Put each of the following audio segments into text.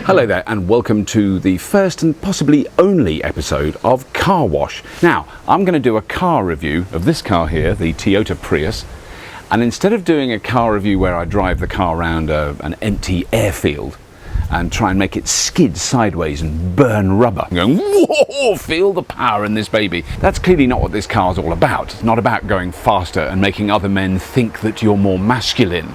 Hello there and welcome to the first and possibly only episode of Car Wash. Now, I'm going to do a car review of this car here, the Toyota Prius, and instead of doing a car review where I drive the car around an empty airfield and try and make it skid sideways and burn rubber, going, whoa, feel the power in this baby. That's clearly not what this car's all about. It's not about going faster and making other men think that you're more masculine.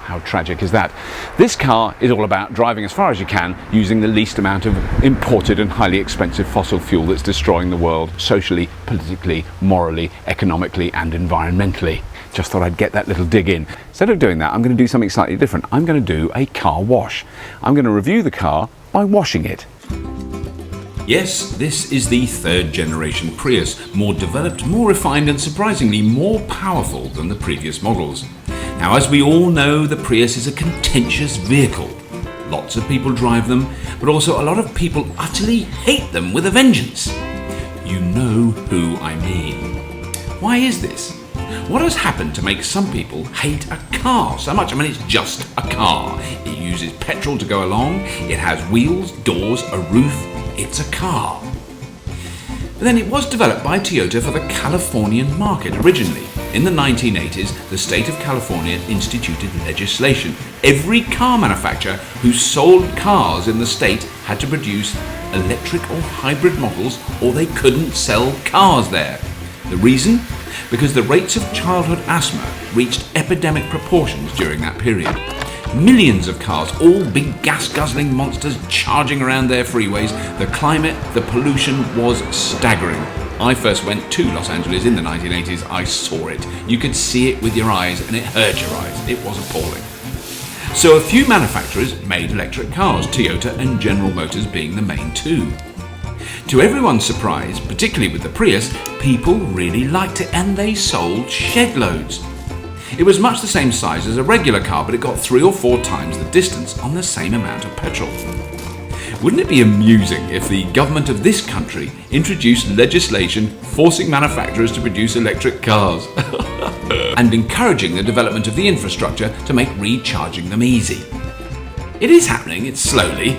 How tragic is that? This car is all about driving as far as you can using the least amount of imported and highly expensive fossil fuel that's destroying the world socially, politically, morally, economically and environmentally. Just thought I'd get that little dig in. Instead of doing that, I'm going to do something slightly different. I'm going to do a car wash. I'm going to review the car by washing it. Yes, this is the third generation Prius, more developed, more refined and surprisingly more powerful than the previous models. Now, as we all know, the Prius is a contentious vehicle. Lots of people drive them, but also a lot of people utterly hate them with a vengeance. You know who I mean. Why is this? What has happened to make some people hate a car so much? I mean, it's just a car. It uses petrol to go along, it has wheels, doors, a roof. It's a car. But then it was developed by Toyota for the Californian market originally. In the 1980s, the state of California instituted legislation. Every car manufacturer who sold cars in the state had to produce electric or hybrid models or they couldn't sell cars there. The reason? Because the rates of childhood asthma reached epidemic proportions during that period. Millions of cars, all big gas-guzzling monsters charging around their freeways. The climate, the pollution was staggering. I first went to Los Angeles in the 1980s. I saw it. You could see it with your eyes and it hurt your eyes. It was appalling. So a few manufacturers made electric cars, Toyota and General Motors being the main two. To everyone's surprise, particularly with the Prius, people really liked it and they sold shed loads. It was much the same size as a regular car, but it got 3 or 4 times the distance on the same amount of petrol. Wouldn't it be amusing if the government of this country introduced legislation forcing manufacturers to produce electric cars and encouraging the development of the infrastructure to make recharging them easy? It is happening, it's slowly,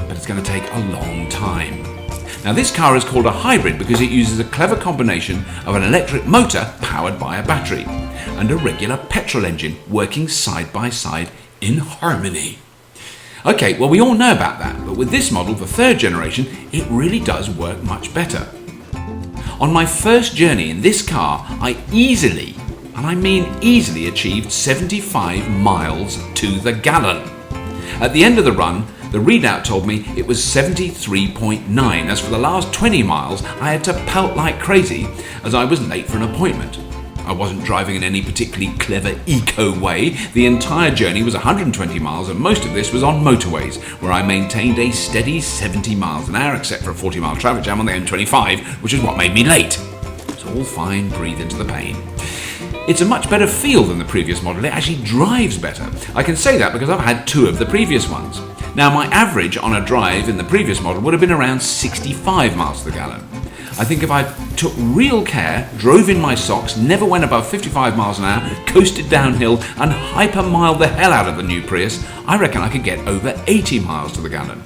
but it's going to take a long time. Now, this car is called a hybrid because it uses a clever combination of an electric motor powered by a battery and a regular petrol engine working side by side in harmony. Okay, well, we all know about that, but with this model, the third generation, it really does work much better. On my first journey in this car, I easily, and I mean easily, achieved 75 miles to the gallon. At the end of the run, the readout told me it was 73.9. As for the last 20 miles, I had to pelt like crazy as I was late for an appointment. I wasn't driving in any particularly clever eco way. The entire journey was 120 miles and most of this was on motorways where I maintained a steady 70 miles an hour except for a 40-mile traffic jam on the M25, which is what made me late. It's all fine, breathe into the pain. It's a much better feel than the previous model. It actually drives better. I can say that because I've had 2 of the previous ones. Now, my average on a drive in the previous model would have been around 65 miles to the gallon. I think if I took real care, drove in my socks, never went above 55 miles an hour, coasted downhill and hyper-miled the hell out of the new Prius, I reckon I could get over 80 miles to the gallon.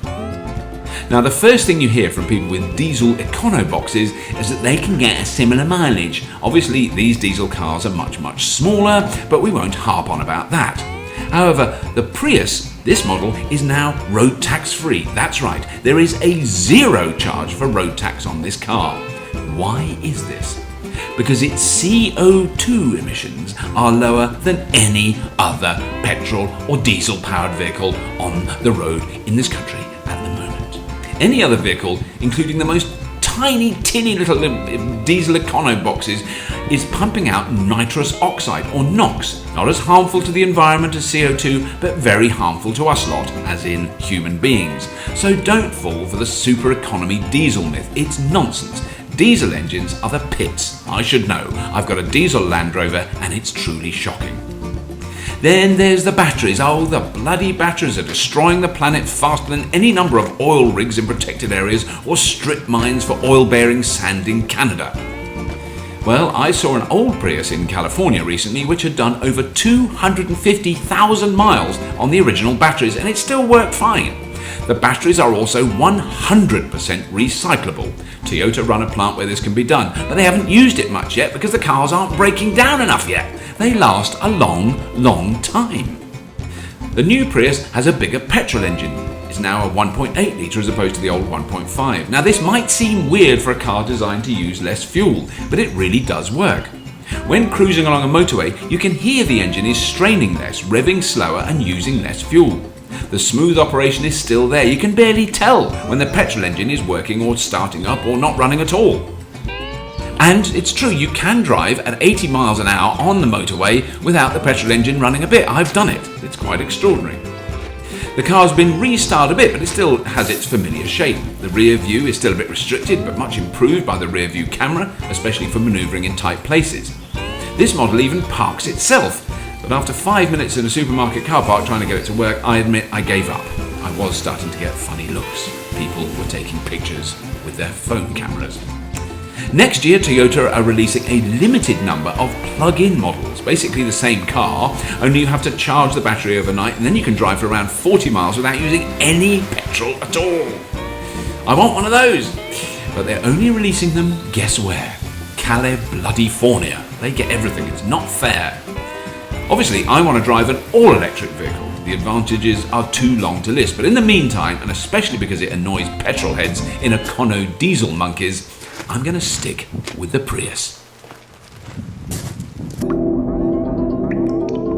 Now, the first thing you hear from people with diesel econo boxes is that they can get a similar mileage. Obviously, these diesel cars are much, much smaller, but we won't harp on about that. However, the Prius, this model, is now road tax free. That's right, there is a 0 charge for road tax on this car. Why is this? Because its CO2 emissions are lower than any other petrol or diesel powered vehicle on the road in this country at the moment. Any other vehicle, including the most tiny, tinny little diesel econo boxes, is pumping out nitrous oxide, or NOx, not as harmful to the environment as CO2, but very harmful to us lot, as in human beings. So don't fall for the super economy diesel myth. It's nonsense. Diesel engines are the pits. I should know. I've got a diesel Land Rover and it's truly shocking. Then there's the batteries. Oh, the bloody batteries are destroying the planet faster than any number of oil rigs in protected areas or strip mines for oil-bearing sand in Canada. Well, I saw an old Prius in California recently which had done over 250,000 miles on the original batteries and it still worked fine. The batteries are also 100% recyclable. Toyota run a plant where this can be done, but they haven't used it much yet because the cars aren't breaking down enough yet. They last a long time. The new Prius has a bigger petrol engine. It's now a 1.8 litre as opposed to the old 1.5. Now this might seem weird for a car designed to use less fuel, but it really does work. When cruising along a motorway, you can hear the engine is straining less, revving slower and using less fuel. The smooth operation is still there. You can barely tell when the petrol engine is working or starting up or not running at all. And it's true, you can drive at 80 miles an hour on the motorway without the petrol engine running a bit. I've done it. It's quite extraordinary. The car's been restyled a bit, but it still has its familiar shape. The rear view is still a bit restricted, but much improved by the rear view camera, especially for manoeuvring in tight places. This model even parks itself, but after 5 minutes in a supermarket car park trying to get it to work, I admit I gave up. I was starting to get funny looks. People were taking pictures with their phone cameras. Next year, Toyota are releasing a limited number of plug-in models. Basically the same car, only you have to charge the battery overnight and then you can drive for around 40 miles without using any petrol at all. I want one of those, but they're only releasing them, guess where? California. They get everything, it's not fair. Obviously, I want to drive an all-electric vehicle. The advantages are too long to list, but in the meantime, and especially because it annoys petrol heads in Econo diesel monkeys, I'm going to stick with the Prius.